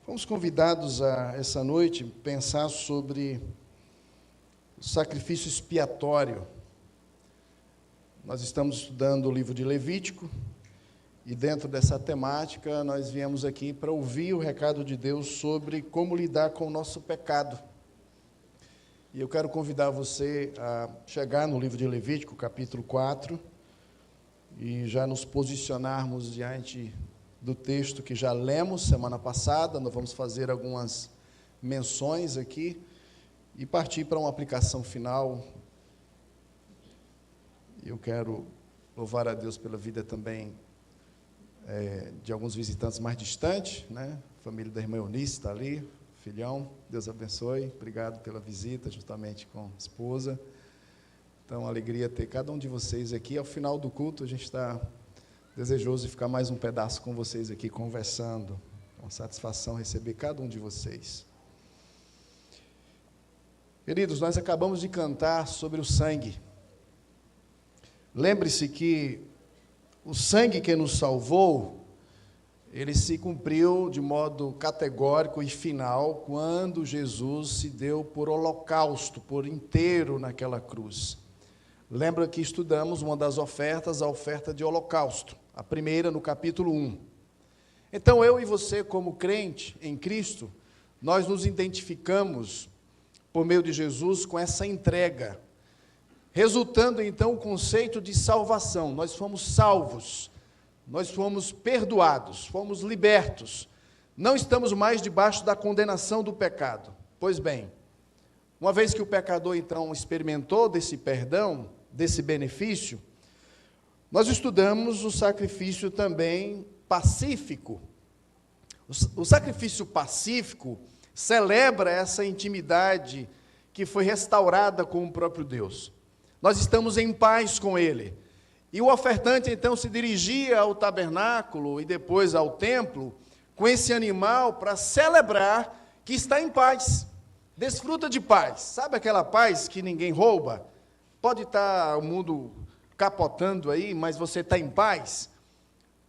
Fomos convidados a, essa noite, pensar sobre o sacrifício expiatório. Nós estamos estudando o livro de Levítico, e dentro dessa temática nós viemos aqui para ouvir o recado de Deus sobre como lidar com o nosso pecado. E eu quero convidar você a chegar no livro de Levítico, capítulo 4, e já nos posicionarmos diante do texto que já lemos semana passada. Nós vamos fazer algumas menções aqui e partir para uma aplicação final. Eu quero louvar a Deus pela vida também de alguns visitantes mais distantes, né? A família da irmã Eunice está ali, filhão, Deus abençoe, obrigado pela visita, juntamente com a esposa. Então, alegria ter cada um de vocês aqui. Ao final do culto, a gente está desejoso de ficar mais um pedaço com vocês aqui, conversando. É uma satisfação receber cada um de vocês. Queridos, nós acabamos de cantar sobre o sangue. Lembre-se que o sangue que nos salvou, ele se cumpriu de modo categórico e final quando Jesus se deu por holocausto, por inteiro naquela cruz. Lembra que estudamos uma das ofertas, a oferta de holocausto, a primeira no capítulo 1. Então, eu e você, como crente em Cristo, nós nos identificamos, por meio de Jesus, com essa entrega, resultando, então, o conceito de salvação. Nós fomos salvos, nós fomos perdoados, fomos libertos, não estamos mais debaixo da condenação do pecado. Pois bem, uma vez que o pecador, então, experimentou desse perdão, desse benefício, nós estudamos o sacrifício também pacífico. O sacrifício pacífico celebra essa intimidade que foi restaurada com o próprio Deus. Nós estamos em paz com Ele. E o ofertante, então, se dirigia ao tabernáculo e depois ao templo com esse animal para celebrar que está em paz, desfruta de paz. Sabe aquela paz que ninguém rouba? Pode estar o mundo capotando aí, mas você está em paz?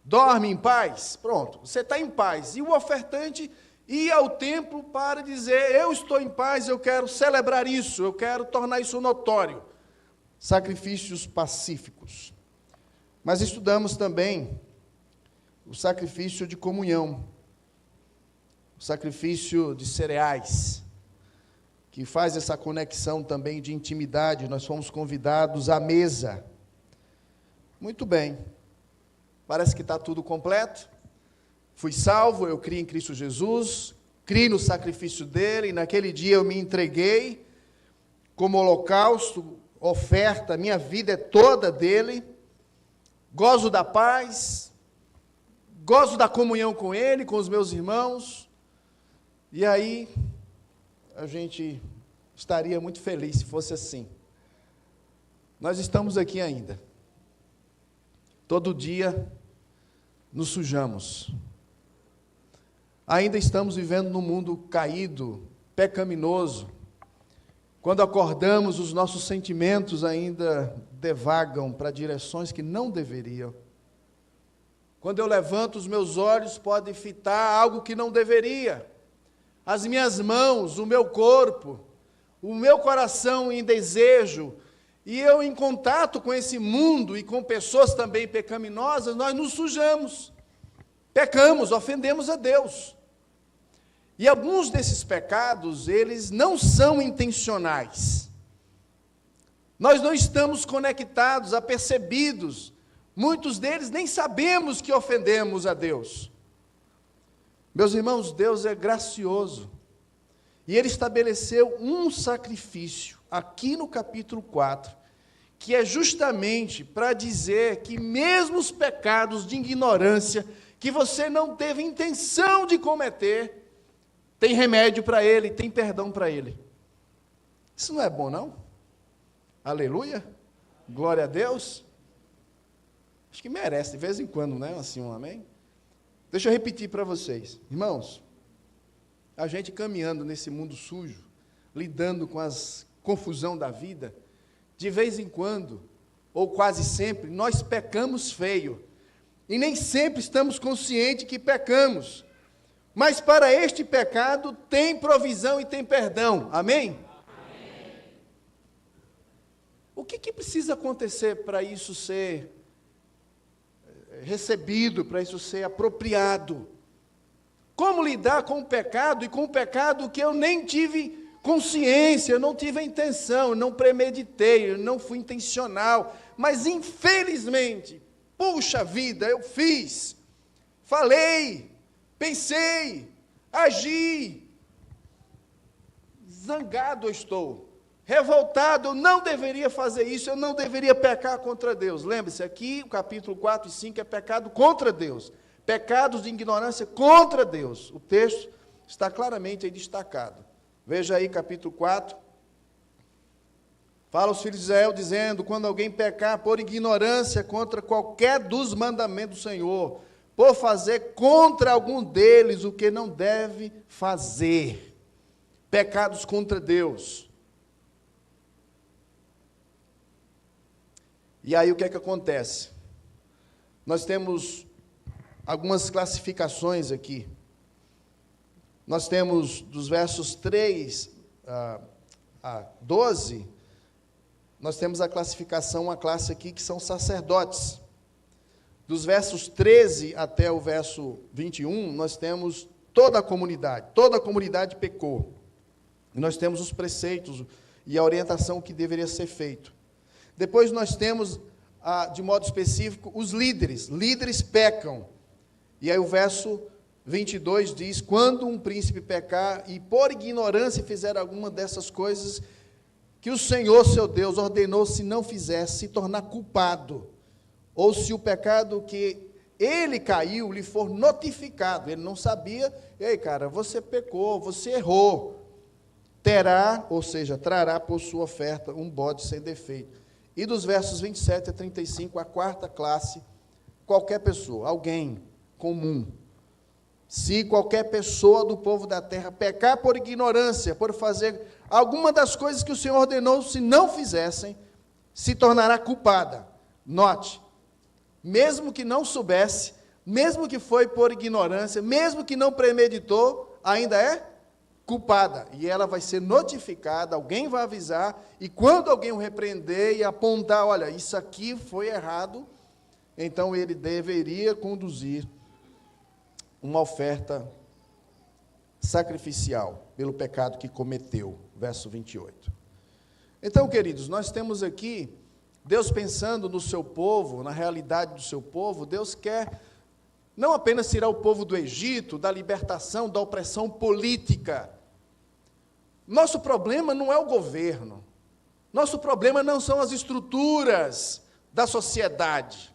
Dorme em paz? Pronto, você está em paz. E o ofertante ia ao templo para dizer: eu estou em paz, eu quero celebrar isso, eu quero tornar isso notório. Sacrifícios pacíficos. Mas estudamos também o sacrifício de comunhão, o sacrifício de cereais, que faz essa conexão também de intimidade. Nós fomos convidados à mesa. Muito bem, parece que está tudo completo. Fui salvo, eu criei em Cristo Jesus, criei no sacrifício dele, e naquele dia eu me entreguei como holocausto, oferta, minha vida é toda dele, gozo da paz, gozo da comunhão com ele, com os meus irmãos, e aí a gente estaria muito feliz se fosse assim. Nós estamos aqui ainda, todo dia nos sujamos, ainda estamos vivendo num mundo caído, pecaminoso. Quando acordamos, os nossos sentimentos ainda devagam para direções que não deveriam. Quando eu levanto os meus olhos, pode fitar algo que não deveria. As minhas mãos, o meu corpo, o meu coração em desejo, e eu em contato com esse mundo e com pessoas também pecaminosas, nós nos sujamos, pecamos, ofendemos a Deus. E alguns desses pecados, eles não são intencionais. Nós não estamos conectados, apercebidos. Muitos deles nem sabemos que ofendemos a Deus. Meus irmãos, Deus é gracioso. E Ele estabeleceu um sacrifício, aqui no capítulo 4, que é justamente para dizer que mesmo os pecados de ignorância, que você não teve intenção de cometer, tem remédio para ele, tem perdão para ele. Isso não é bom, não? Aleluia? Glória a Deus? Acho que merece, de vez em quando, né? Assim, um amém? Deixa eu repetir para vocês. Irmãos, a gente caminhando nesse mundo sujo, lidando com as confusão da vida, de vez em quando, ou quase sempre, nós pecamos feio. E nem sempre estamos conscientes que pecamos. Mas para este pecado tem provisão e tem perdão. Amém? Amém. O que precisa acontecer para isso ser recebido, para isso ser apropriado? Como lidar com o pecado, e com o pecado que eu nem tive consciência, eu não tive a intenção, eu não premeditei, eu não fui intencional, mas infelizmente, puxa vida, eu fiz, falei, pensei, agi, zangado eu estou, revoltado, eu não deveria fazer isso, eu não deveria pecar contra Deus. Lembre-se, aqui o capítulo 4 e 5 é pecado contra Deus, pecados de ignorância contra Deus. O texto está claramente aí destacado. Veja aí capítulo 4, fala aos filhos de Israel dizendo: quando alguém pecar por ignorância contra qualquer dos mandamentos do Senhor, por fazer contra algum deles o que não deve fazer, pecados contra Deus. E aí o que é que acontece? Nós temos algumas classificações aqui. Nós temos dos versos 3 a 12, nós temos a classificação, uma classe aqui que são sacerdotes. Dos versos 13 até o verso 21, nós temos toda a comunidade pecou. E nós temos os preceitos e a orientação que deveria ser feito. Depois nós temos, de modo específico, os líderes pecam. E aí o verso 22 diz: quando um príncipe pecar e por ignorância fizer alguma dessas coisas que o Senhor, seu Deus, ordenou se não fizesse, se tornar culpado, ou se o pecado que ele caiu lhe for notificado, ele não sabia, ei cara, você pecou, você errou, terá, ou seja, trará por sua oferta um bode sem defeito. E dos versos 27 a 35, a quarta classe, qualquer pessoa, alguém comum. Se qualquer pessoa do povo da terra pecar por ignorância, por fazer alguma das coisas que o Senhor ordenou, se não fizessem, se tornará culpada. Note, mesmo que não soubesse, mesmo que foi por ignorância, mesmo que não premeditou, ainda é culpada. E ela vai ser notificada, alguém vai avisar, e quando alguém o repreender e apontar, olha, isso aqui foi errado, então ele deveria conduzir uma oferta sacrificial pelo pecado que cometeu, verso 28. Então, queridos, nós temos aqui Deus pensando no seu povo, na realidade do seu povo. Deus quer não apenas tirar o povo do Egito, da libertação, da opressão política. Nosso problema não é o governo, nosso problema não são as estruturas da sociedade.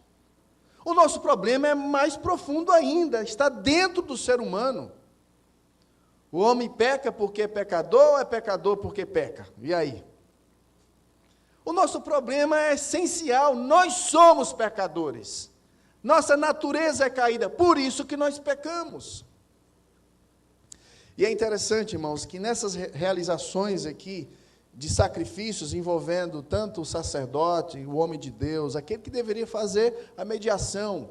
O nosso problema é mais profundo ainda, está dentro do ser humano. O homem peca porque é pecador, ou é pecador porque peca? E aí? O nosso problema é essencial, nós somos pecadores. Nossa natureza é caída, por isso que nós pecamos. E é interessante, irmãos, que nessas realizações aqui, de sacrifícios envolvendo tanto o sacerdote, o homem de Deus, aquele que deveria fazer a mediação,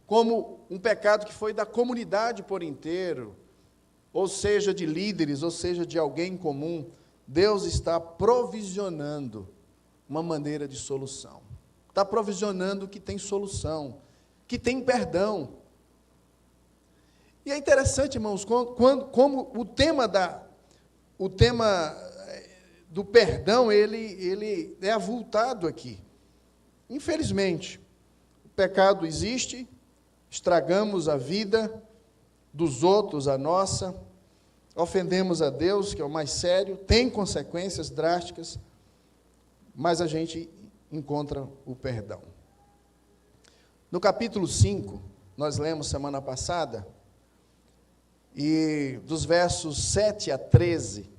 como um pecado que foi da comunidade por inteiro, ou seja, de líderes, ou seja, de alguém comum, Deus está provisionando uma maneira de solução. Está provisionando que tem solução, que tem perdão. E é interessante, irmãos, como o tema do perdão, ele é avultado aqui. Infelizmente, o pecado existe, estragamos a vida dos outros, a nossa, ofendemos a Deus, que é o mais sério, tem consequências drásticas, mas a gente encontra o perdão. No capítulo 5, nós lemos semana passada, e dos versos 7 a 13,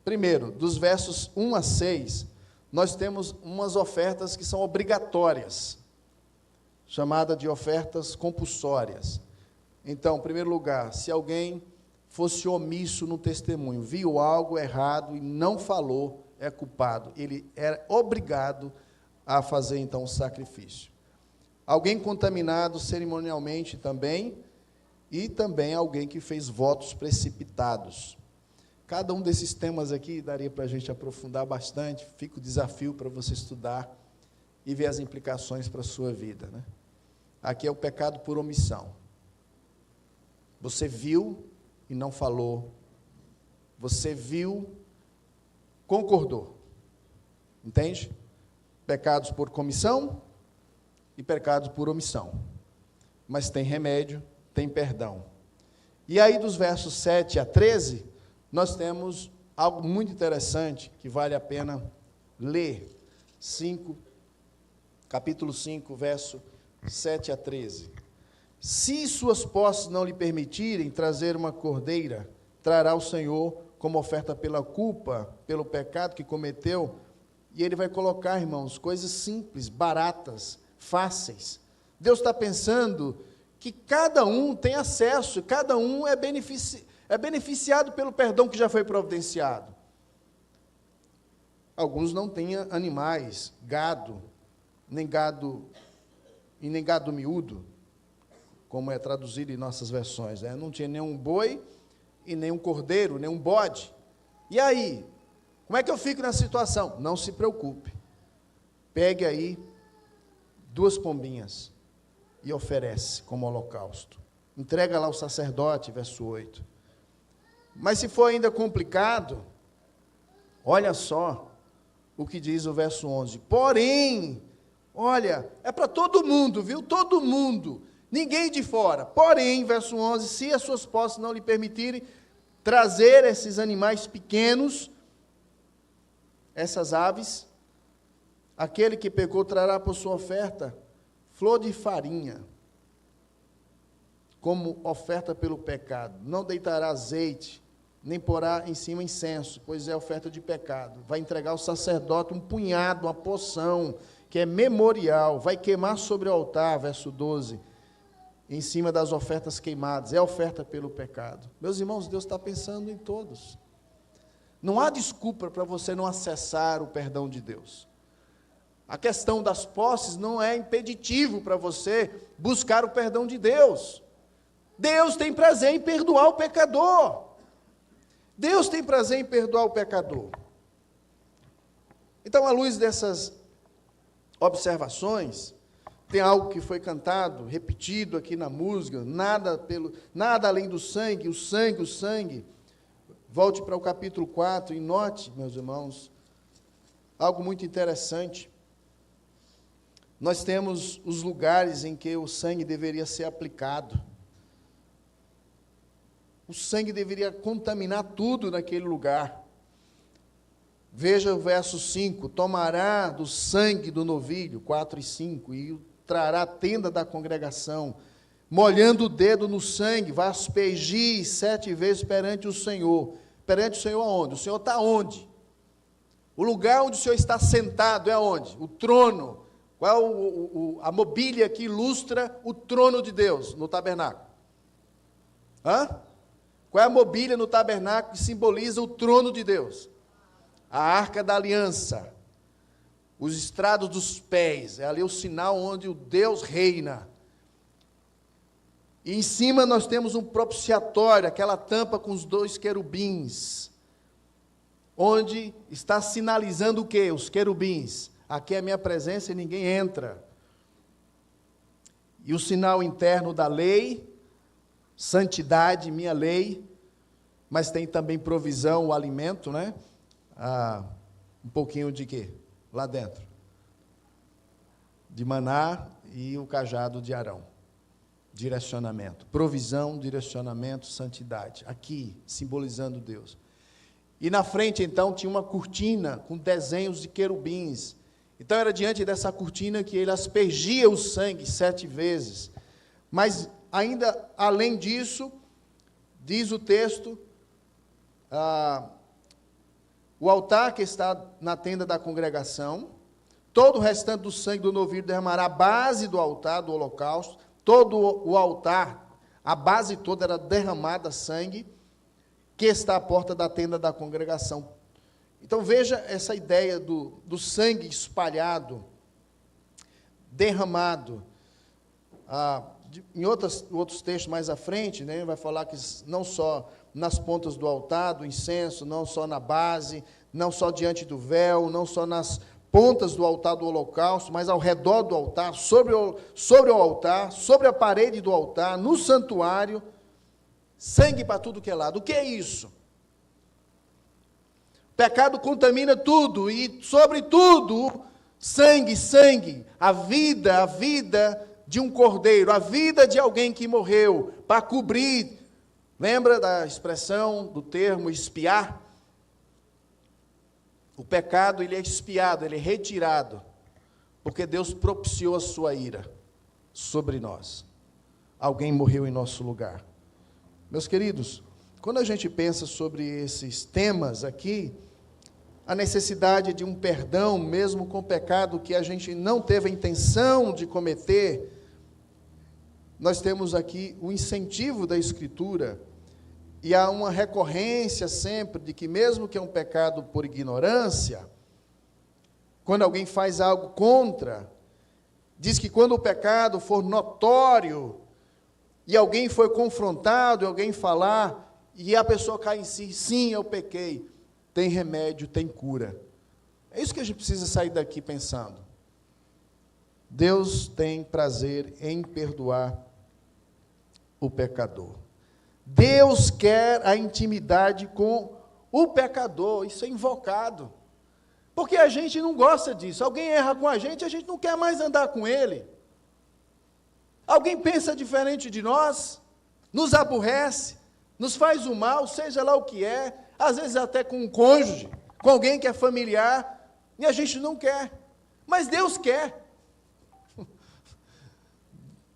primeiro, dos versos 1 a 6, nós temos umas ofertas que são obrigatórias, chamada de ofertas compulsórias. Então, em primeiro lugar, se alguém fosse omisso no testemunho, viu algo errado e não falou, é culpado. Ele era obrigado a fazer, então, o sacrifício. Alguém contaminado cerimonialmente também, e também alguém que fez votos precipitados. Cada um desses temas aqui daria para a gente aprofundar bastante, fica o desafio para você estudar e ver as implicações para a sua vida, né? Aqui é o pecado por omissão. Você viu e não falou. Você viu, concordou. Entende? Pecados por comissão e pecados por omissão. Mas tem remédio, tem perdão. E aí, dos versos 7 a 13, nós temos algo muito interessante que vale a pena ler. Capítulo 5, verso 7 a 13. Se suas posses não lhe permitirem trazer uma cordeira, trará o Senhor como oferta pela culpa, pelo pecado que cometeu, e ele vai colocar, irmãos, coisas simples, baratas, fáceis. Deus está pensando que cada um tem acesso, cada um é beneficiado pelo perdão que já foi providenciado. Alguns não têm animais, gado, nem gado miúdo, como é traduzido em nossas versões, né? Não tinha nenhum boi e nem um cordeiro, nem um bode. E aí? Como é que eu fico nessa situação? Não se preocupe. Pegue aí 2 pombinhas e oferece como holocausto. Entrega lá ao sacerdote, verso 8. Mas se for ainda complicado, olha só o que diz o verso 11. Porém, olha, é para todo mundo, viu? Todo mundo. Ninguém de fora. Porém, verso 11, se as suas posses não lhe permitirem trazer esses animais pequenos, essas aves, aquele que pecou trará por sua oferta flor de farinha, como oferta pelo pecado. Não deitará azeite, nem porá em cima incenso, pois é oferta de pecado. Vai entregar ao sacerdote um punhado, uma porção, que é memorial, vai queimar sobre o altar, verso 12, em cima das ofertas queimadas, é oferta pelo pecado. Meus irmãos, Deus está pensando em todos. Não há desculpa para você não acessar o perdão de Deus. A questão das posses não é impeditivo para você buscar o perdão de Deus. Deus tem prazer em perdoar o pecador. Deus tem prazer em perdoar o pecador. Então, à luz dessas observações, tem algo que foi cantado, repetido aqui na música, nada além do sangue, o sangue, o sangue. Volte para o capítulo 4 e note, meus irmãos, algo muito interessante. Nós temos os lugares em que o sangue deveria ser aplicado. O sangue deveria contaminar tudo naquele lugar. Veja o verso 5, tomará do sangue do novilho, 4 e 5, e o trará à tenda da congregação, molhando o dedo no sangue, vai aspergir 7 vezes perante o Senhor. Perante o Senhor aonde? O Senhor está onde? O lugar onde o Senhor está sentado é onde? O trono. Qual é a mobília que ilustra o trono de Deus no tabernáculo? Qual é a mobília no tabernáculo que simboliza o trono de Deus? A arca da aliança. Os estrados dos pés, é ali o sinal onde o Deus reina. E em cima nós temos um propiciatório, aquela tampa com os 2 querubins, onde está sinalizando o quê? Os querubins. Aqui é a minha presença e ninguém entra. E o sinal interno da lei, santidade, minha lei, mas tem também provisão, o alimento, né? Um pouquinho de quê? Lá dentro. De maná e o cajado de Arão. Direcionamento. Provisão, direcionamento, santidade. Aqui, simbolizando Deus. E na frente, então, tinha uma cortina com desenhos de querubins. Então, era diante dessa cortina que ele aspergia o sangue 7 vezes. Mas, ainda além disso, diz o texto, o altar que está na tenda da congregação, todo o restante do sangue do novilho derramará a base do altar, do holocausto, todo o altar, a base toda era derramada sangue, que está à porta da tenda da congregação. Então veja essa ideia do sangue espalhado, derramado, em outros textos mais à frente, né, vai falar que não só nas pontas do altar, do incenso, não só na base, não só diante do véu, não só nas pontas do altar do holocausto, mas ao redor do altar, sobre o altar, sobre a parede do altar, no santuário, sangue para tudo que é lado. O que é isso? O pecado contamina tudo, e sobre tudo, sangue, sangue, a vida de um cordeiro, a vida de alguém que morreu, para cobrir. Lembra da expressão, do termo expiar? O pecado, ele é expiado, ele é retirado, porque Deus propiciou a sua ira sobre nós. Alguém morreu em nosso lugar. Meus queridos, quando a gente pensa sobre esses temas aqui, a necessidade de um perdão, mesmo com pecado que a gente não teve a intenção de cometer, nós temos aqui o incentivo da Escritura, e há uma recorrência sempre de que, mesmo que é um pecado por ignorância, quando alguém faz algo contra, diz que quando o pecado for notório, e alguém foi confrontado, e alguém falar, e a pessoa cai em si, sim, eu pequei, tem remédio, tem cura. É isso que a gente precisa sair daqui pensando. Deus tem prazer em perdoar o pecador. Deus quer a intimidade com o pecador, isso é invocado. Porque a gente não gosta disso. Alguém erra com a gente não quer mais andar com ele. Alguém pensa diferente de nós, nos aborrece, nos faz o mal, seja lá o que é, às vezes até com um cônjuge, com alguém que é familiar, e a gente não quer. Mas Deus quer.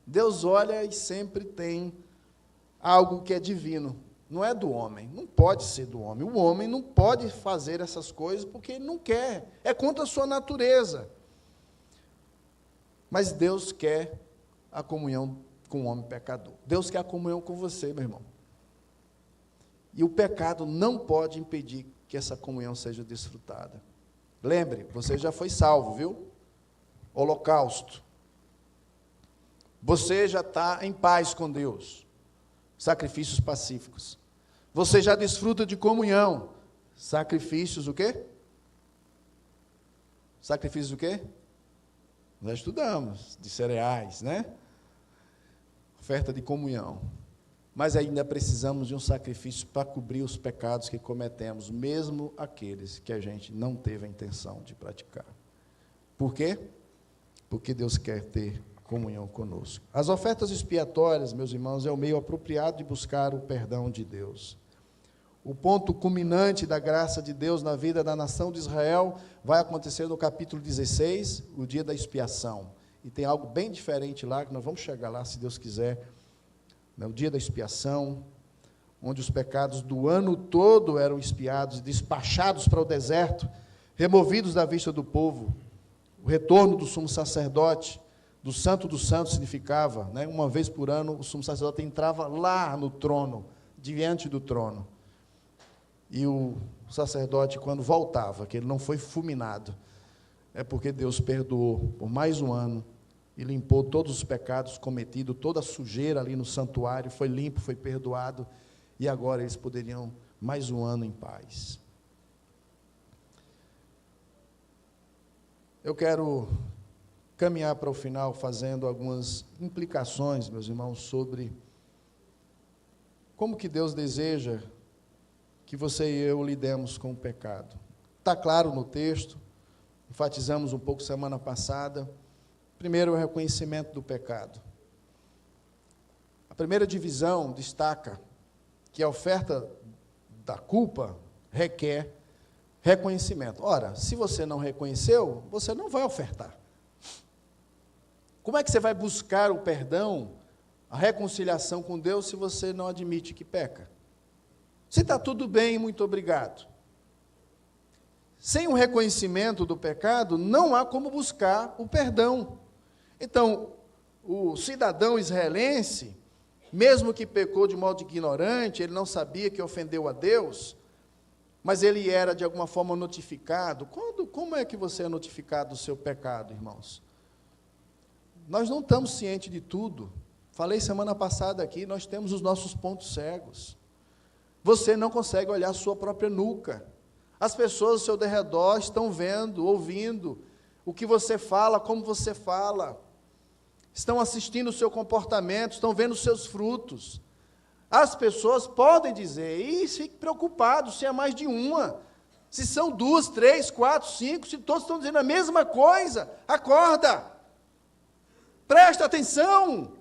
Deus olha e sempre tem algo que é divino, não é do homem, não pode ser do homem. O homem não pode fazer essas coisas porque ele não quer, é contra a sua natureza. Mas Deus quer a comunhão com o homem pecador. Deus quer a comunhão com você, meu irmão. E o pecado não pode impedir que essa comunhão seja desfrutada. Lembre, você já foi salvo, viu? Holocausto. Você já está em paz com Deus. Sacrifícios pacíficos. Você já desfruta de comunhão. Sacrifícios o quê? Sacrifícios o quê? Nós estudamos, de cereais, né? Oferta de comunhão. Mas ainda precisamos de um sacrifício para cobrir os pecados que cometemos, mesmo aqueles que a gente não teve a intenção de praticar. Por quê? Porque Deus quer ter comunhão conosco. As ofertas expiatórias, meus irmãos, é o meio apropriado de buscar o perdão de Deus. O ponto culminante da graça de Deus na vida da nação de Israel vai acontecer no capítulo 16, o dia da expiação. E tem algo bem diferente lá, que nós vamos chegar lá, se Deus quiser, o dia da expiação, onde os pecados do ano todo eram expiados e despachados para o deserto, removidos da vista do povo. O retorno do sumo sacerdote, do Santo dos Santos, significava, né, uma vez por ano, o sumo sacerdote entrava lá no trono, diante do trono. E o sacerdote, quando voltava, que ele não foi fulminado, é porque Deus perdoou por mais um ano e limpou todos os pecados cometidos, toda a sujeira ali no santuário, foi limpo, foi perdoado, e agora eles poderiam mais um ano em paz. Eu quero caminhar para o final fazendo algumas implicações, meus irmãos, sobre como que Deus deseja que você e eu lidemos com o pecado. Está claro no texto, enfatizamos um pouco semana passada. Primeiro, o reconhecimento do pecado. A primeira divisão destaca que a oferta da culpa requer reconhecimento. Ora, se você não reconheceu, você não vai ofertar. Como é que você vai buscar o perdão, a reconciliação com Deus, se você não admite que peca? Se está tudo bem, muito obrigado. Sem um reconhecimento do pecado, não há como buscar o perdão. Então, o cidadão israelense, mesmo que pecou de modo ignorante, ele não sabia que ofendeu a Deus, mas ele era de alguma forma notificado. Como é que você é notificado do seu pecado, irmãos? Nós não estamos cientes de tudo. Falei semana passada aqui, nós temos os nossos pontos cegos. Você não consegue olhar a sua própria nuca. As pessoas ao seu derredor estão vendo, ouvindo o que você fala, como você fala. Estão assistindo o seu comportamento, estão vendo os seus frutos. As pessoas podem dizer, e fique preocupado se é mais de uma, se são 2, 3, 4, 5, se todos estão dizendo a mesma coisa, acorda, presta atenção.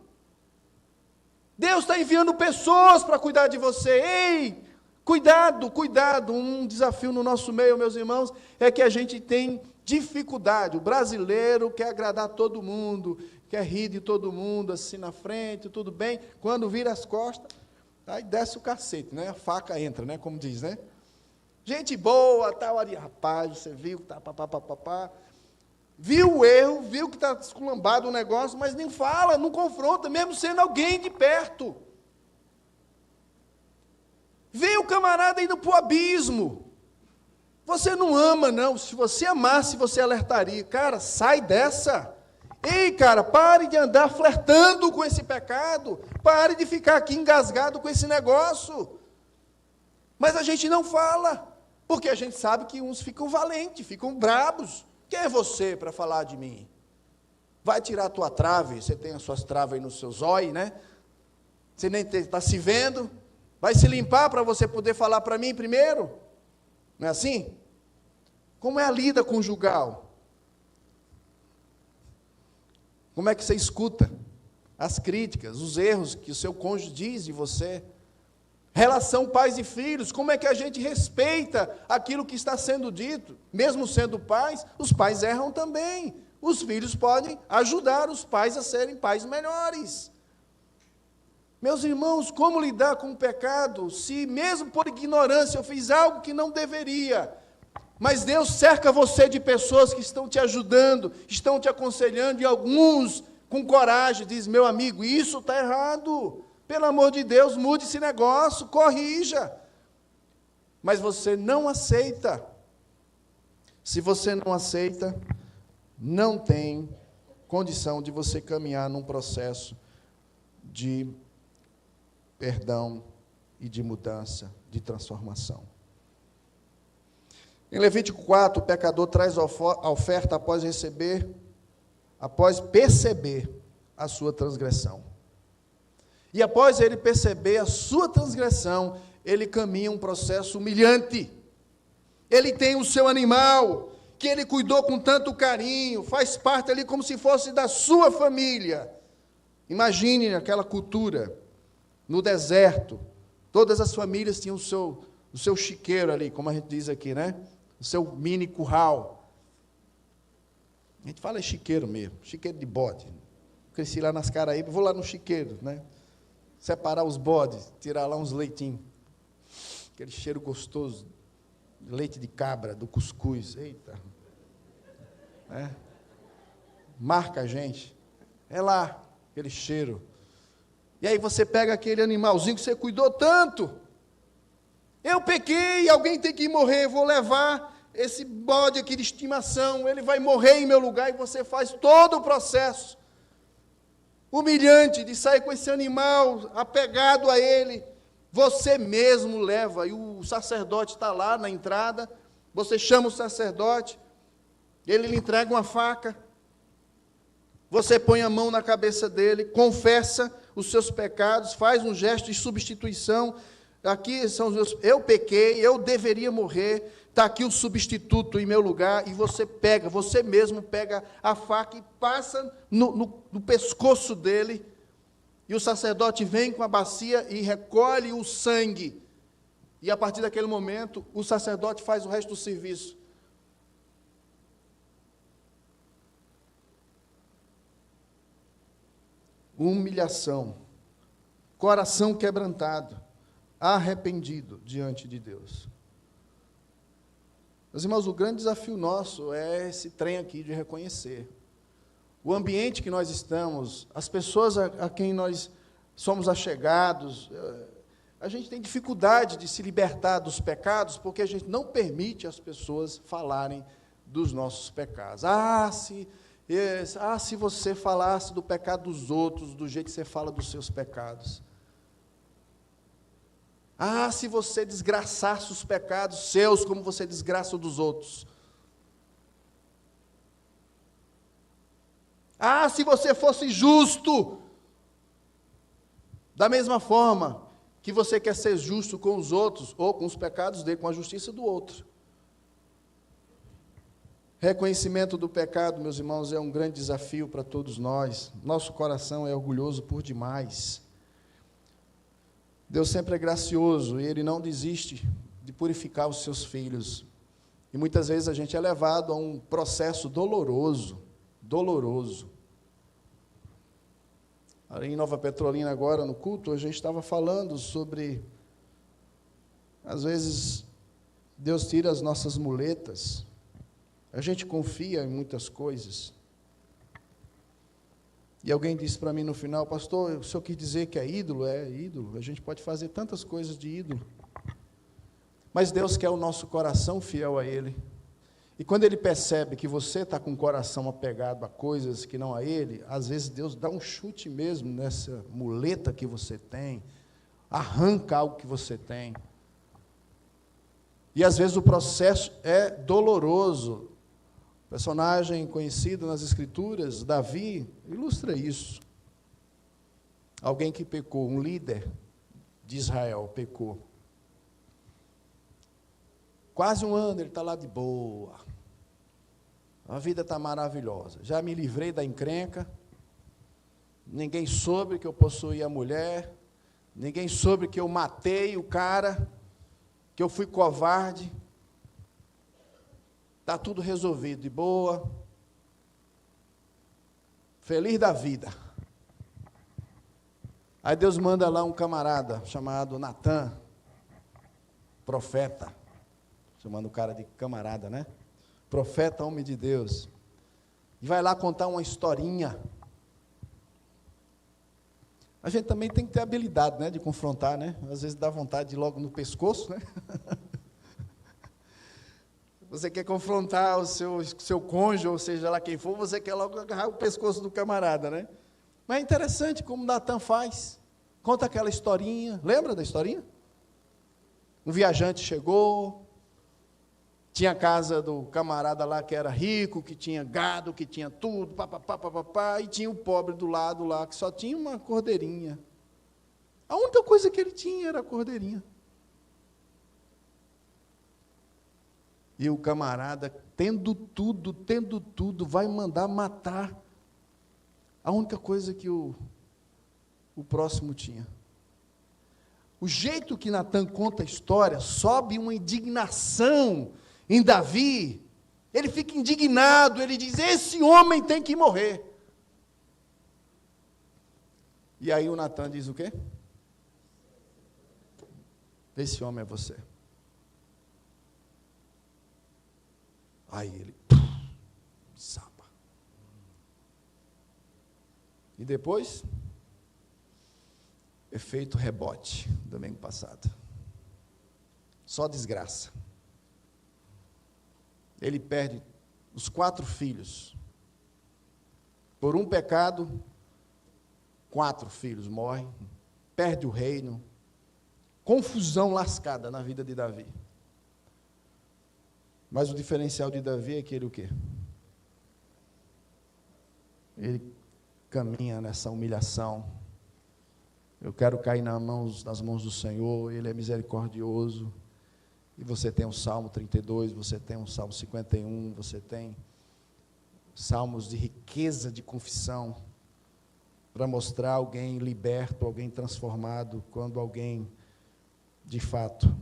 Deus está enviando pessoas para cuidar de você. Ei, cuidado, cuidado. Um desafio no nosso meio, meus irmãos, é que a gente tem dificuldade. O brasileiro quer agradar todo mundo, quer rir de todo mundo, assim na frente, tudo bem. Quando vira as costas, aí desce o cacete, né? A faca entra, né? Como diz, né? Gente boa, tal, ali, rapaz, você viu que tá, papapá. Viu o erro, viu que está esculambado o negócio, mas nem fala, não confronta, mesmo sendo alguém de perto. Vê o camarada indo para o abismo. Você não ama, não. Se você amasse, você alertaria. Cara, sai dessa. Ei, cara, pare de andar flertando com esse pecado. Pare de ficar aqui engasgado com esse negócio. Mas a gente não fala, porque a gente sabe que uns ficam valentes, ficam brabos. Quem é você para falar de mim? Vai tirar a tua trave, você tem as suas traves aí nos seus olhos, né? Você nem está se vendo. Vai se limpar para você poder falar para mim primeiro? Não é assim? Como é a lida conjugal? Como é que você escuta as críticas, os erros que o seu cônjuge diz de você? Relação pais e filhos, como é que a gente respeita aquilo que está sendo dito? Mesmo sendo pais, os pais erram também. Os filhos podem ajudar os pais a serem pais melhores. Meus irmãos, como lidar com o pecado, se mesmo por ignorância eu fiz algo que não deveria, mas Deus cerca você de pessoas que estão te ajudando, estão te aconselhando, e alguns com coragem diz, meu amigo, isso está errado. Pelo amor de Deus, mude esse negócio, corrija. Mas você não aceita. Se você não aceita, não tem condição de você caminhar num processo de perdão e de mudança, de transformação. Em Levítico 4, o pecador traz a oferta após perceber a sua transgressão. E após ele perceber a sua transgressão, ele caminha um processo humilhante. Ele tem o seu animal, que ele cuidou com tanto carinho, faz parte ali como se fosse da sua família. Imagine aquela cultura, no deserto, todas as famílias tinham o seu chiqueiro ali, como a gente diz aqui, né? O seu mini curral. A gente fala chiqueiro mesmo, chiqueiro de bode. Cresci lá nas Caraíbas, vou lá no chiqueiro, né? Separar os bodes, tirar lá uns leitinhos. Aquele cheiro gostoso, leite de cabra, do cuscuz. Eita. É. Marca a gente. É lá, aquele cheiro. E aí você pega aquele animalzinho que você cuidou tanto. Eu pequei, alguém tem que morrer, vou levar esse bode aqui de estimação, ele vai morrer em meu lugar, e você faz todo o processo humilhante de sair com esse animal apegado a ele. Você mesmo leva, e o sacerdote está lá na entrada, você chama o sacerdote, ele lhe entrega uma faca, você põe a mão na cabeça dele, confessa os seus pecados, faz um gesto de substituição. Aqui são os meus, eu pequei, eu deveria morrer, está aqui o substituto em meu lugar, e você mesmo pega a faca e passa no pescoço dele, e o sacerdote vem com a bacia e recolhe o sangue, e a partir daquele momento, o sacerdote faz o resto do serviço. Humilhação, coração quebrantado, arrependido diante de Deus. Meus irmãos, o grande desafio nosso é esse trem aqui de reconhecer. O ambiente que nós estamos, as pessoas a quem nós somos achegados, a gente tem dificuldade de se libertar dos pecados, porque a gente não permite as pessoas falarem dos nossos pecados. Se Se você falasse do pecado dos outros, do jeito que você fala dos seus pecados. Se você desgraçasse os pecados seus, como você desgraça os dos outros. Se você fosse justo, da mesma forma que você quer ser justo com os outros, ou com os pecados dele, com a justiça do outro. Reconhecimento do pecado, meus irmãos, é um grande desafio para todos nós. Nosso coração é orgulhoso por demais. Deus sempre é gracioso e Ele não desiste de purificar os seus filhos. E muitas vezes a gente é levado a um processo doloroso. Ali em Nova Petrolina agora, no culto, a gente estava falando sobre, às vezes, Deus tira as nossas muletas. A gente confia em muitas coisas. E alguém disse para mim no final: pastor, o senhor quis dizer que é ídolo? É ídolo. A gente pode fazer tantas coisas de ídolo. Mas Deus quer o nosso coração fiel a Ele. E quando Ele percebe que você está com o coração apegado a coisas que não a Ele, às vezes Deus dá um chute mesmo nessa muleta que você tem, arranca algo que você tem. E às vezes o processo é doloroso. Personagem conhecido nas Escrituras, Davi, ilustra isso. Alguém que pecou, um líder de Israel pecou. Quase um ano ele está lá de boa. A vida está maravilhosa. Já me livrei da encrenca. Ninguém soube que eu possuí a mulher. Ninguém soube que eu matei o cara. Que eu fui covarde. Está tudo resolvido, de boa. Feliz da vida. Aí Deus manda lá um camarada chamado Natã, profeta. Chamando o cara de camarada, né? Profeta, homem de Deus. E vai lá contar uma historinha. A gente também tem que ter habilidade, né, de confrontar, né? Às vezes dá vontade de ir logo no pescoço, né? Você quer confrontar o seu cônjuge, ou seja lá quem for, você quer logo agarrar o pescoço do camarada, né? Mas é interessante como Natã faz. Conta aquela historinha. Lembra da historinha? Um viajante chegou, tinha a casa do camarada lá que era rico, que tinha gado, que tinha tudo, e tinha o pobre do lado lá, que só tinha uma cordeirinha. A única coisa que ele tinha era a cordeirinha. E o camarada, tendo tudo, vai mandar matar a única coisa que o próximo tinha. O jeito que Natã conta a história, sobe uma indignação em Davi. Ele fica indignado, ele diz: esse homem tem que morrer. E aí o Natã diz o quê? Esse homem é você. Aí ele sapa. E depois, efeito rebote, domingo passado. Só desgraça. Ele perde os 4 filhos. Por um pecado, 4 filhos morrem. Perde o reino. Confusão lascada na vida de Davi. Mas o diferencial de Davi é que ele o quê? Ele caminha nessa humilhação. Eu quero cair nas mãos do Senhor, Ele é misericordioso. E você tem o Salmo 32, você tem o Salmo 51, você tem salmos de riqueza de confissão, para mostrar alguém liberto, alguém transformado, quando alguém, de fato,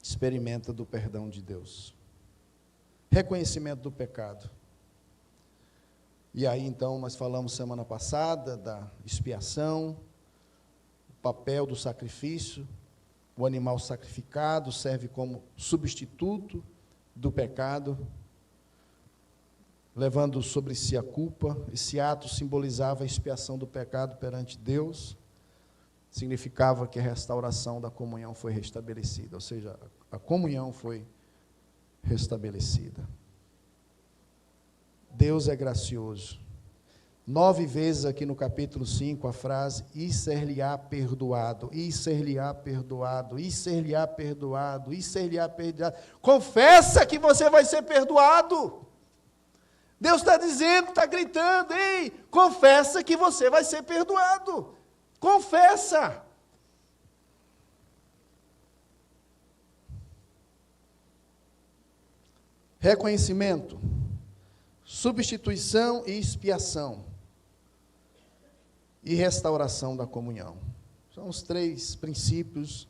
experimenta do perdão de Deus. Reconhecimento do pecado. E aí, então, nós falamos semana passada da expiação, o papel do sacrifício. O animal sacrificado serve como substituto do pecado, levando sobre si a culpa. Esse ato simbolizava a expiação do pecado perante Deus. Significava que a restauração da comunhão foi restabelecida, ou seja, a comunhão foi restabelecida. Deus é gracioso. 9 vezes aqui no capítulo 5 a frase, e ser-lhe-á perdoado, e ser-lhe-á perdoado, e ser-lhe-á perdoado, e ser-lhe-á perdoado. Confessa que você vai ser perdoado. Deus está dizendo, está gritando, ei, confessa que você vai ser perdoado. Confessa. Reconhecimento, substituição e expiação. E restauração da comunhão. São os 3 princípios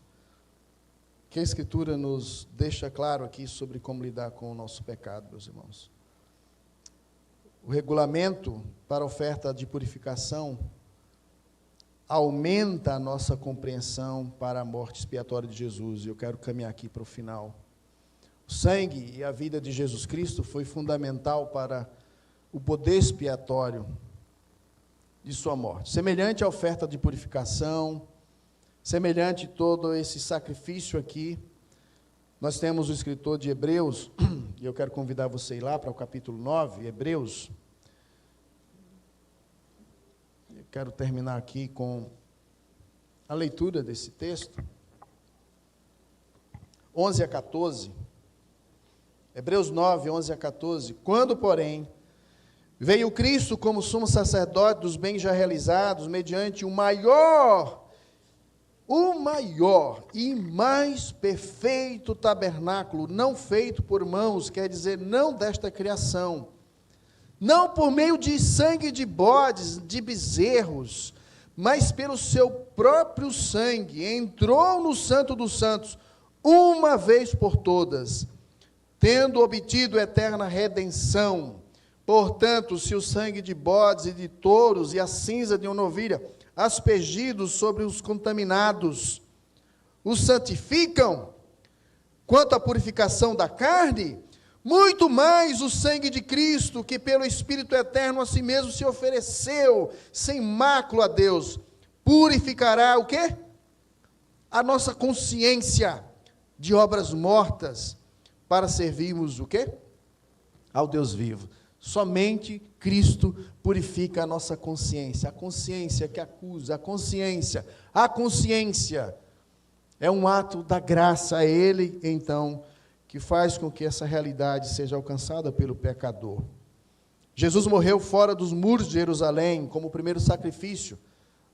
que a Escritura nos deixa claro aqui sobre como lidar com o nosso pecado, meus irmãos. O regulamento para a oferta de purificação aumenta a nossa compreensão para a morte expiatória de Jesus. E eu quero caminhar aqui para o final. O sangue e a vida de Jesus Cristo foi fundamental para o poder expiatório de sua morte. Semelhante à oferta de purificação, semelhante a todo esse sacrifício aqui, nós temos o escritor de Hebreus, e eu quero convidar você a ir lá para o capítulo 9, Hebreus. Eu quero terminar aqui com a leitura desse texto. 11 a 14. Hebreus 9, 11 a 14. Quando, porém, veio Cristo como sumo sacerdote dos bens já realizados, mediante o maior e mais perfeito tabernáculo, não feito por mãos, quer dizer, não desta criação, não por meio de sangue de bodes, de bezerros, mas pelo seu próprio sangue, entrou no Santo dos Santos, uma vez por todas, tendo obtido eterna redenção. Portanto, se o sangue de bodes e de touros e a cinza de uma novilha, aspergidos sobre os contaminados, os santificam, quanto à purificação da carne, muito mais o sangue de Cristo, que pelo Espírito eterno a si mesmo se ofereceu, sem mácula a Deus, purificará o quê? A nossa consciência de obras mortas, para servirmos o quê? Ao Deus vivo. Somente Cristo purifica a nossa consciência, a consciência que acusa, a consciência é um ato da graça, é Ele, então, que faz com que essa realidade seja alcançada pelo pecador. Jesus morreu fora dos muros de Jerusalém, como o primeiro sacrifício,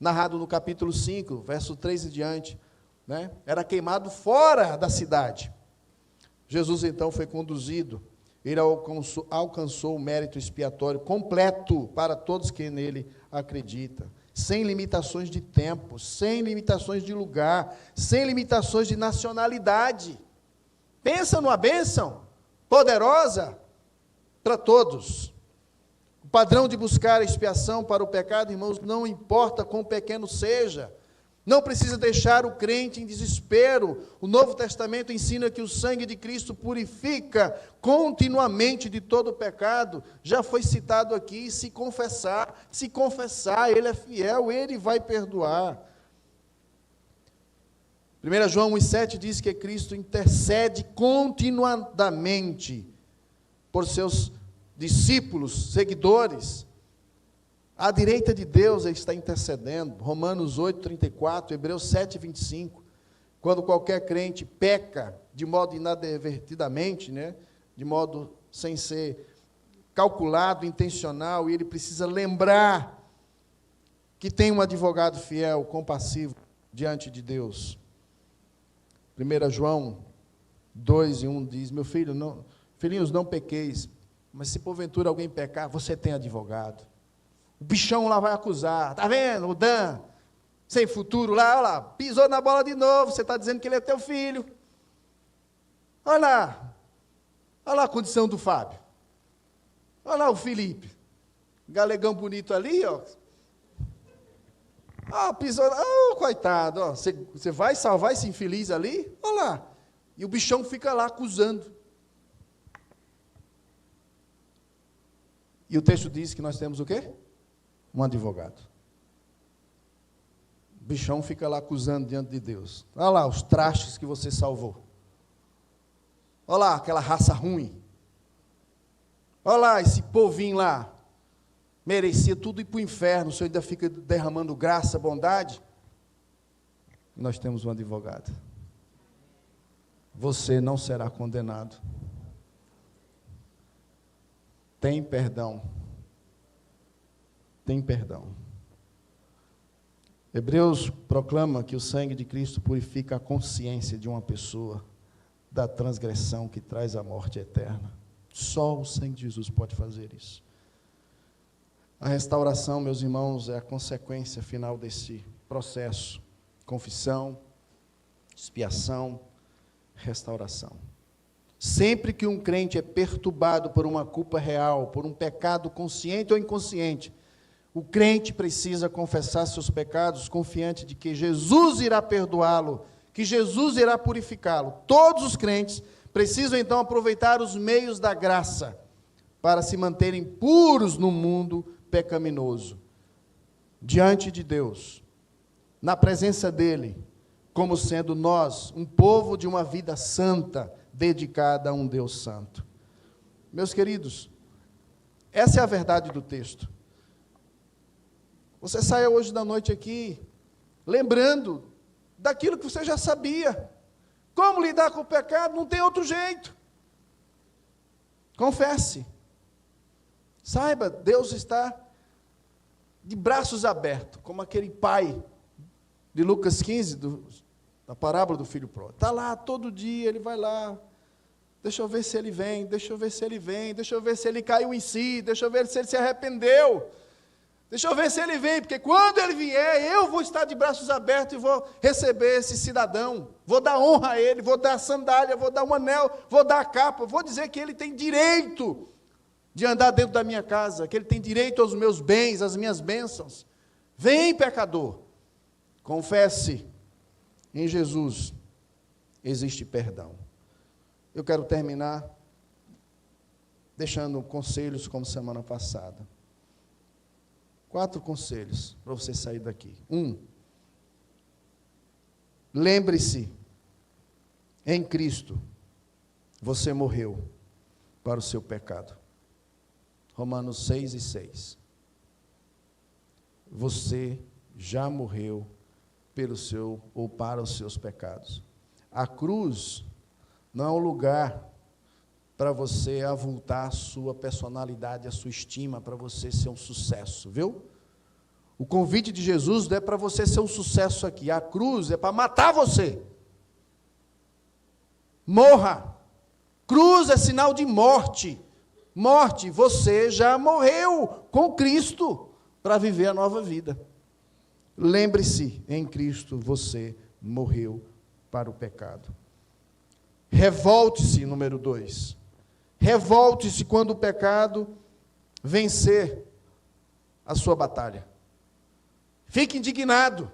narrado no capítulo 5, verso 3 e diante, né? Era queimado fora da cidade. Jesus, então, foi conduzido. Ele alcançou o mérito expiatório completo para todos que nele acreditam, sem limitações de tempo, sem limitações de lugar, sem limitações de nacionalidade. Pensa numa bênção poderosa para todos. O padrão de buscar a expiação para o pecado, irmãos, não importa quão pequeno seja, não precisa deixar o crente em desespero. O Novo Testamento ensina que o sangue de Cristo purifica continuamente de todo o pecado. Já foi citado aqui, se confessar, Ele é fiel, Ele vai perdoar. 1 João 1,7 diz que Cristo intercede continuadamente por seus discípulos, seguidores. À direita de Deus Ele está intercedendo. Romanos 8,34, Hebreus 7,25. Quando qualquer crente peca de modo inadvertidamente, né, de modo sem ser calculado, intencional, e ele precisa lembrar que tem um advogado fiel, compassivo, diante de Deus. 1 João 2,1 diz, meu filho, filhinhos, não pequeis, mas se porventura alguém pecar, você tem advogado. O bichão lá vai acusar, está vendo, o Dan, sem futuro lá, olha lá, pisou na bola de novo, você está dizendo que ele é teu filho. Olha lá a condição do Fábio. Olha lá o Felipe, galegão bonito ali, ó. Pisou, coitado, ó, você vai salvar esse infeliz ali? Olha lá. E o bichão fica lá acusando. E o texto diz que nós temos o quê? Um advogado. O bichão fica lá acusando diante de Deus. Olha lá os trastes que você salvou. Olha lá aquela raça ruim. Olha lá, esse povinho lá, merecia tudo ir para o inferno, o Senhor ainda fica derramando graça, bondade. Nós temos um advogado. Você não será condenado. Tem perdão. Tem perdão. Hebreus proclama que o sangue de Cristo purifica a consciência de uma pessoa da transgressão que traz a morte eterna. Só o sangue de Jesus pode fazer isso. A restauração, meus irmãos, é a consequência final desse processo. Confissão, expiação, restauração. Sempre que um crente é perturbado por uma culpa real, por um pecado consciente ou inconsciente, o crente precisa confessar seus pecados, confiante de que Jesus irá perdoá-lo, que Jesus irá purificá-lo. Todos os crentes precisam então aproveitar os meios da graça para se manterem puros no mundo pecaminoso, diante de Deus, na presença dele, como sendo nós um povo de uma vida santa, dedicada a um Deus santo. Meus queridos, essa é a verdade do texto. Você saia hoje da noite aqui, lembrando daquilo que você já sabia. Como lidar com o pecado? Não tem outro jeito. Confesse. Saiba, Deus está de braços abertos, como aquele pai de Lucas 15, da parábola do filho pródigo. Está lá, todo dia ele vai lá, deixa eu ver se ele vem, deixa eu ver se ele vem, deixa eu ver se ele caiu em si, deixa eu ver se ele se arrependeu, deixa eu ver se ele vem, porque quando ele vier, eu vou estar de braços abertos e vou receber esse cidadão, vou dar honra a ele, vou dar a sandália, vou dar um anel, vou dar a capa, vou dizer que ele tem direito de andar dentro da minha casa, que ele tem direito aos meus bens, às minhas bênçãos. Vem, pecador, confesse, em Jesus existe perdão. Eu quero terminar deixando conselhos como semana passada. 4 conselhos para você sair daqui. 1. Lembre-se, em Cristo, você morreu para o seu pecado. Romanos 6:6. Você já morreu pelo seu ou para os seus pecados. A cruz não é um lugar para você avultar a sua personalidade, a sua estima, para você ser um sucesso, viu? O convite de Jesus não é para você ser um sucesso aqui. A cruz é para matar você. Morra. Cruz é sinal de morte. Morte, você já morreu com Cristo para viver a nova vida. Lembre-se, em Cristo você morreu para o pecado. Revolte-se, número 2. Revolte-se quando o pecado vencer a sua batalha. Fique indignado,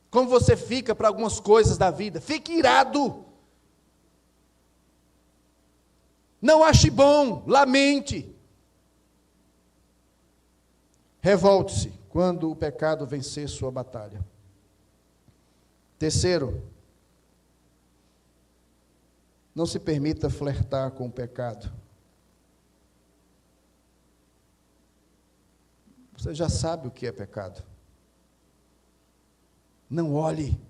como você fica para algumas coisas da vida. Fique irado. Não ache bom, lamente. Revolte-se quando o pecado vencer sua batalha. 3, não se permita flertar com o pecado. Você já sabe o que é pecado. Não olhe.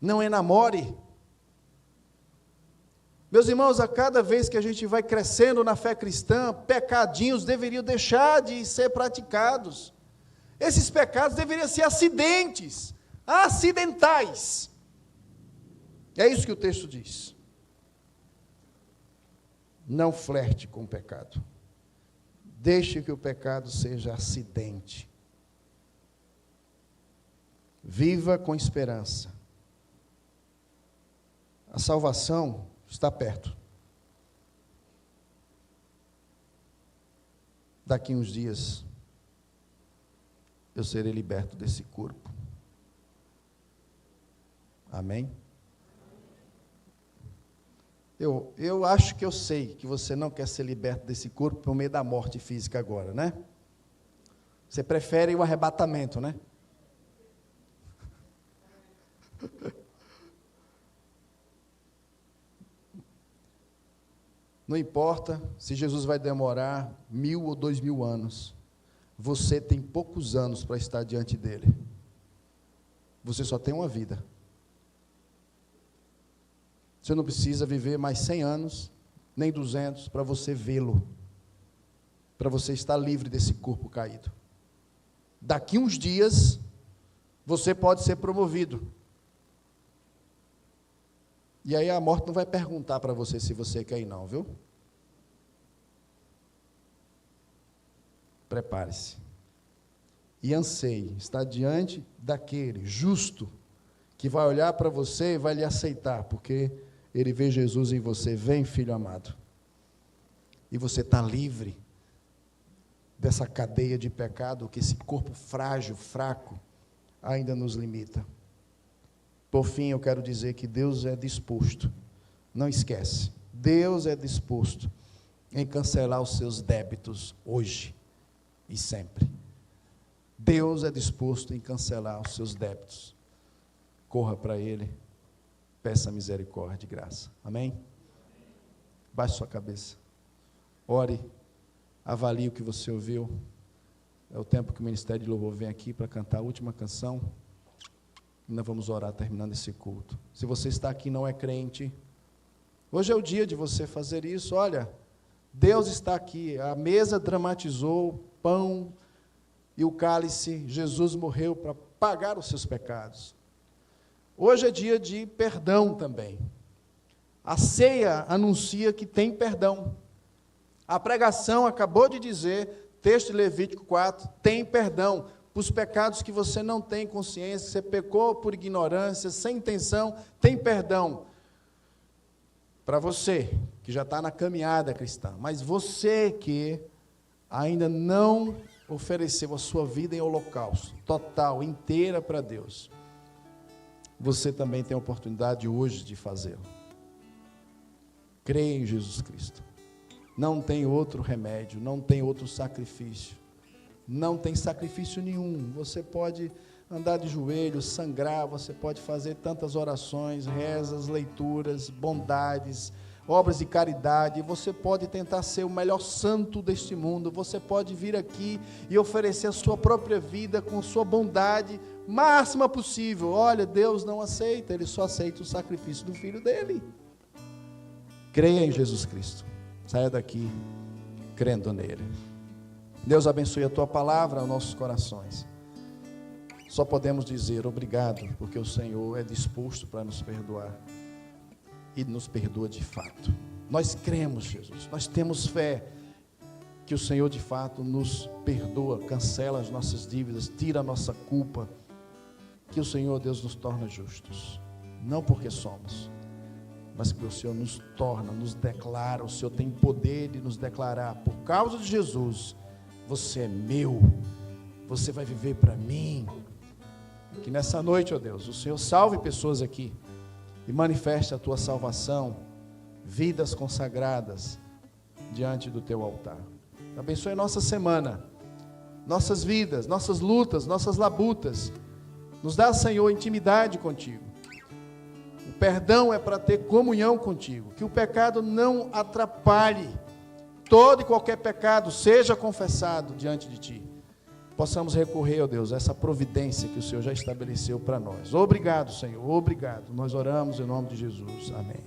Não enamore. Meus irmãos, a cada vez que a gente vai crescendo na fé cristã, pecadinhos deveriam deixar de ser praticados. Esses pecados deveriam ser acidentes, acidentais. É isso que o texto diz. Não flerte com o pecado. Deixe que o pecado seja acidente. Viva com esperança. A salvação está perto. Daqui uns dias, eu serei liberto desse corpo. Amém? Eu acho que eu sei que você não quer ser liberto desse corpo por meio da morte física agora, né? Você prefere o arrebatamento, né? Não importa se Jesus vai demorar 1000 ou 2000 anos, você tem poucos anos para estar diante dele. Você só tem uma vida. Você não precisa viver mais 100 anos, nem 200, para você vê-lo, para você estar livre desse corpo caído. Daqui uns dias, você pode ser promovido. E aí a morte não vai perguntar para você se você quer ir não, viu? Prepare-se. E anseie estar diante daquele justo, que vai olhar para você e vai lhe aceitar, porque ele vê Jesus em você. Vem, filho amado. E você está livre dessa cadeia de pecado que esse corpo frágil, fraco, ainda nos limita. Por fim, eu quero dizer que Deus é disposto, não esquece, Deus é disposto em cancelar os seus débitos hoje e sempre. Deus é disposto em cancelar os seus débitos. Corra para Ele, peça misericórdia e graça. Amém? Baixe sua cabeça. Ore, avalie o que você ouviu. É o tempo que o Ministério de Louvor vem aqui para cantar a última canção. E nós vamos orar terminando esse culto. Se você está aqui e não é crente, hoje é o dia de você fazer isso. Olha, Deus está aqui. A mesa dramatizou o pão e o cálice. Jesus morreu para pagar os seus pecados. Hoje é dia de perdão também. A ceia anuncia que tem perdão. A pregação acabou de dizer, texto de Levítico 4, tem perdão para os pecados que você não tem consciência, você pecou por ignorância, sem intenção, tem perdão. Para você, que já está na caminhada cristã, mas você que ainda não ofereceu a sua vida em holocausto, total, inteira para Deus, você também tem a oportunidade hoje de fazê-lo. Creia em Jesus Cristo. Não tem outro remédio, não tem outro sacrifício. Não tem sacrifício nenhum. Você pode andar de joelhos, sangrar, você pode fazer tantas orações, rezas, leituras, bondades, obras de caridade, você pode tentar ser o melhor santo deste mundo, você pode vir aqui e oferecer a sua própria vida com sua bondade máxima possível. Olha, Deus não aceita, Ele só aceita o sacrifício do Filho dEle. Creia em Jesus Cristo, saia daqui crendo nele. Deus abençoe a Tua palavra aos nossos corações. Só podemos dizer obrigado, porque o Senhor é disposto para nos perdoar. E nos perdoa de fato. Nós cremos, Jesus, nós temos fé que o Senhor de fato nos perdoa, cancela as nossas dívidas, tira a nossa culpa, que o Senhor, Deus, nos torna justos, não porque somos, mas que o Senhor nos torna, nos declara, o Senhor tem poder de nos declarar, por causa de Jesus, você é meu, você vai viver para mim. Que nessa noite, ó Deus, o Senhor salve pessoas aqui, e manifeste a Tua salvação, vidas consagradas diante do Teu altar. Abençoe nossa semana, nossas vidas, nossas lutas, nossas labutas. Nos dá, Senhor, intimidade contigo. O perdão é para ter comunhão contigo. Que o pecado não atrapalhe. Todo e qualquer pecado seja confessado diante de Ti. Possamos recorrer, ó Deus, a essa providência que o Senhor já estabeleceu para nós. Obrigado, Senhor, obrigado. Nós oramos em nome de Jesus. Amém.